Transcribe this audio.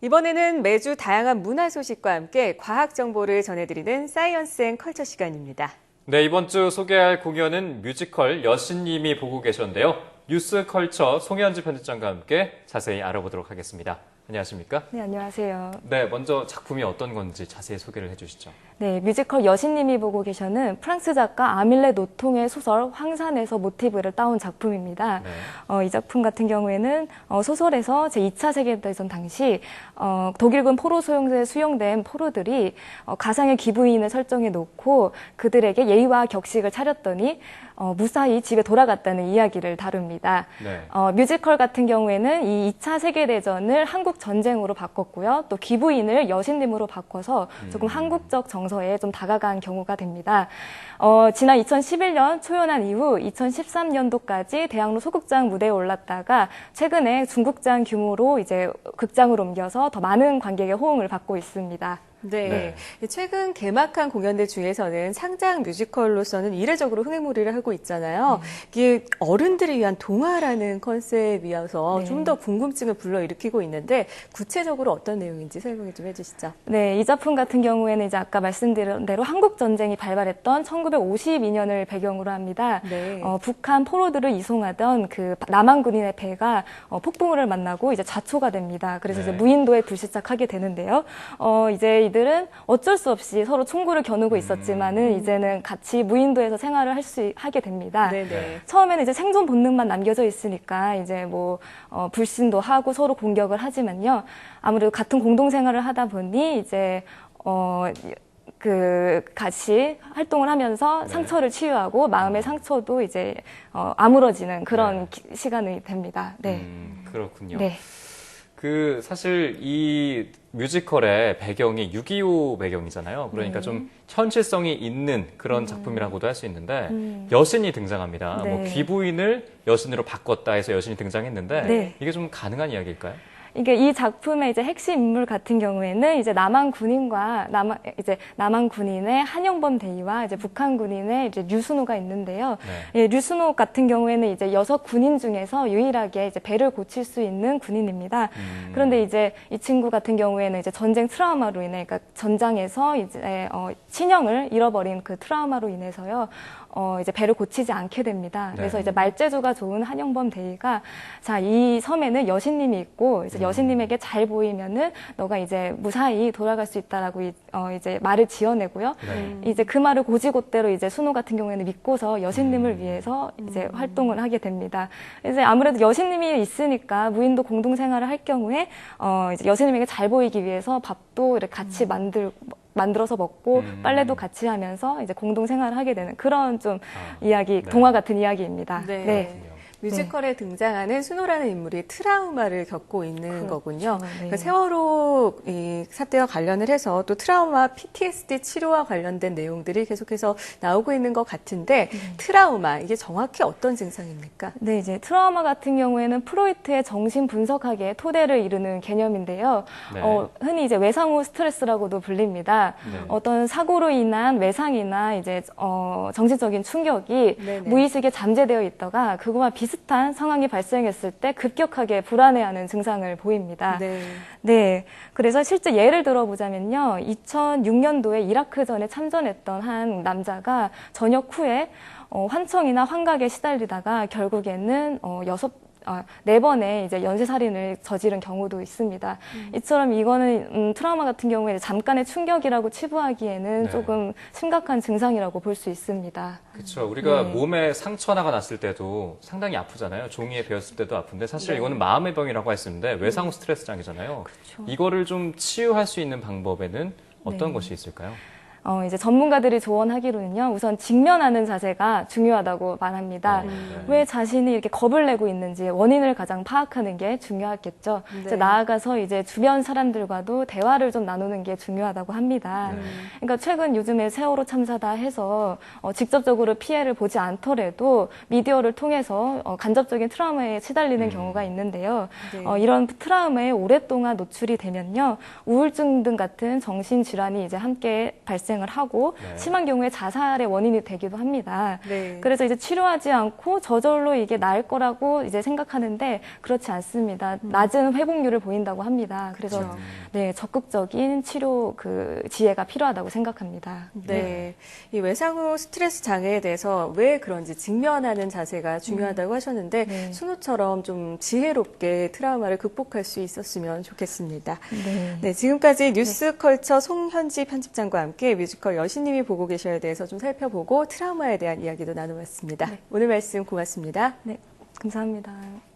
이번에는 매주 다양한 문화 소식과 함께 과학 정보를 전해드리는 사이언스 앤 컬처 시간입니다. 네, 이번 주 소개할 공연은 뮤지컬 여신님이 보고 계셨는데요. 뉴스 컬처 송현지 편집장과 함께 자세히 알아보도록 하겠습니다. 안녕하십니까? 네, 안녕하세요. 네, 먼저 작품이 어떤 건지 자세히 소개를 해주시죠. 네, 뮤지컬 여신님이 보고 계셔는 프랑스 작가 아밀레 노통의 소설 황산에서 모티브를 따온 작품입니다. 네. 이 작품 같은 경우에는 소설에서 제2차 세계대전 당시 독일군 포로 소용소에 수용된 포로들이 가상의 기부인을 설정해 놓고 그들에게 예의와 격식을 차렸더니 무사히 집에 돌아갔다는 이야기를 다룹니다. 네. 뮤지컬 같은 경우에는 이 2차 세계대전을 한국 전쟁으로 바꿨고요. 또 기부인을 여신님으로 바꿔서 조금 한국적 정서에 좀 다가간 경우가 됩니다. 지난 2011년 초연한 이후 2013년도까지 대학로 소극장 무대에 올랐다가 최근에 중극장 규모로 이제 극장으로 옮겨서 더 많은 관객의 호응을 받고 있습니다. 네. 최근 개막한 공연들 중에서는 창작 뮤지컬로서는 이례적으로 흥행몰이를 하고 있잖아요. 이게 어른들을 위한 동화라는 컨셉이어서 좀 더 궁금증을 불러일으키고 있는데 구체적으로 어떤 내용인지 설명을 좀 해주시죠. 네, 이 작품 같은 경우에는 이제 아까 말씀드린 대로 한국 전쟁이 발발했던 1952년을 배경으로 합니다. 네. 북한 포로들을 이송하던 그 남한 군인의 배가 폭풍우를 만나고 이제 자초가 됩니다. 그래서 이제 무인도에 불시착하게 되는데요. 이제 이들은 어쩔 수 없이 서로 총구를 겨누고 있었지만은 이제는 같이 무인도에서 생활을 하게 됩니다. 네네. 처음에는 이제 생존 본능만 남겨져 있으니까 이제 뭐 불신도 하고 서로 공격을 하지만요. 아무래도 같은 공동 생활을 하다 보니 이제 같이 활동을 하면서 상처를 치유하고 마음의 상처도 이제 아물어지는 그런 시간이 됩니다. 네. 그렇군요. 네. 사실 이 뮤지컬의 배경이 6.25 배경이잖아요. 그러니까 좀 현실성이 있는 그런 작품이라고도 할 수 있는데 여신이 등장합니다. 네. 뭐 귀부인을 여신으로 바꿨다 해서 여신이 등장했는데 네. 이게 좀 가능한 이야기일까요? 이게 이 작품의 이제 핵심 인물 같은 경우에는 이제 남한 군인의 한영범 대위와 이제 북한 군인의 이제 류순호가 있는데요. 네. 예, 류순호 같은 경우에는 이제 6 군인 중에서 유일하게 이제 배를 고칠 수 있는 군인입니다. 그런데 이제 이 친구 같은 경우에는 이제 전쟁 트라우마로 인해, 그러니까 전장에서 이제 친형을 잃어버린 그 트라우마로 인해서요. 이제 배를 고치지 않게 됩니다. 그래서 네. 이제 말재주가 좋은 한영범 대위가 자, 이 섬에는 여신님이 있고 이제 여신님에게 잘 보이면은 너가 이제 무사히 돌아갈 수 있다라고 이제 말을 지어내고요. 네. 이제 그 말을 고지곳대로 이제 순호 같은 경우에는 믿고서 여신님을 위해서 이제 활동을 하게 됩니다. 이제 아무래도 여신님이 있으니까 무인도 공동 생활을 할 경우에 이제 여신님에게 잘 보이기 위해서 밥도 이렇게 같이 만들어서 먹고 빨래도 같이 하면서 이제 공동 생활을 하게 되는 그런 좀 이야기, 네. 동화 같은 이야기입니다. 네. 네. 뮤지컬에 등장하는 순호라는 인물이 트라우마를 겪고 있는 거군요. 네. 그러니까 세월호 이 사태와 관련을 해서 또 트라우마, PTSD 치료와 관련된 내용들이 계속해서 나오고 있는 것 같은데 트라우마, 이게 정확히 어떤 증상입니까? 네, 이제 트라우마 같은 경우에는 프로이트의 정신 분석학의 토대를 이루는 개념인데요. 네. 흔히 이제 외상 후 스트레스라고도 불립니다. 네. 어떤 사고로 인한 외상이나 이제 정신적인 충격이 네네. 무의식에 잠재되어 있다가 그거와 비슷한 상황이 발생했을 때 급격하게 불안해하는 증상을 보입니다. 네. 네. 그래서 실제 예를 들어보자면요. 2006년도에 이라크전에 참전했던 한 남자가 전역 후에 환청이나 환각에 시달리다가 결국에는 4번의 이제 연쇄살인을 저지른 경우도 있습니다. 이처럼 이거는 트라우마 같은 경우에 잠깐의 충격이라고 치부하기에는 네. 조금 심각한 증상이라고 볼 수 있습니다. 그렇죠. 우리가 네. 몸에 상처나가 났을 때도 상당히 아프잖아요. 종이에 베었을 때도 아픈데 사실 네. 이거는 마음의 병이라고 할 수 있는데 외상 후 스트레스장이잖아요. 그렇죠. 이거를 좀 치유할 수 있는 방법에는 어떤 것이 있을까요? 이제 전문가들이 조언하기로는요, 우선 직면하는 자세가 중요하다고 말합니다. 왜 자신이 이렇게 겁을 내고 있는지 원인을 가장 파악하는 게 중요하겠죠. 네. 이제 나아가서 이제 주변 사람들과도 대화를 좀 나누는 게 중요하다고 합니다. 그러니까 최근 요즘에 세월호 참사다 해서 직접적으로 피해를 보지 않더라도 미디어를 통해서 간접적인 트라우마에 시달리는 경우가 있는데요. 네. 이런 트라우마에 오랫동안 노출이 되면요, 우울증 등 같은 정신 질환이 이제 함께 발생 발생을 하고 네. 심한 경우에 자살의 원인이 되기도 합니다. 네. 그래서 이제 치료하지 않고 저절로 이게 나을 거라고 이제 생각하는데 그렇지 않습니다. 낮은 회복률을 보인다고 합니다. 그래서 그렇죠. 네, 적극적인 치료 그 지혜가 필요하다고 생각합니다. 네. 이 외상 후 스트레스 장애에 대해서 왜 그런지 직면하는 자세가 중요하다고 하셨는데 네. 순우처럼 좀 지혜롭게 트라우마를 극복할 수 있었으면 좋겠습니다. 네. 네, 지금까지 뉴스컬처 송현지 편집장과 함께 뮤지컬 여신님이 보고 계셔야 돼서 좀 살펴보고 트라우마에 대한 이야기도 나눠봤습니다. 오늘 말씀 고맙습니다. 네, 감사합니다.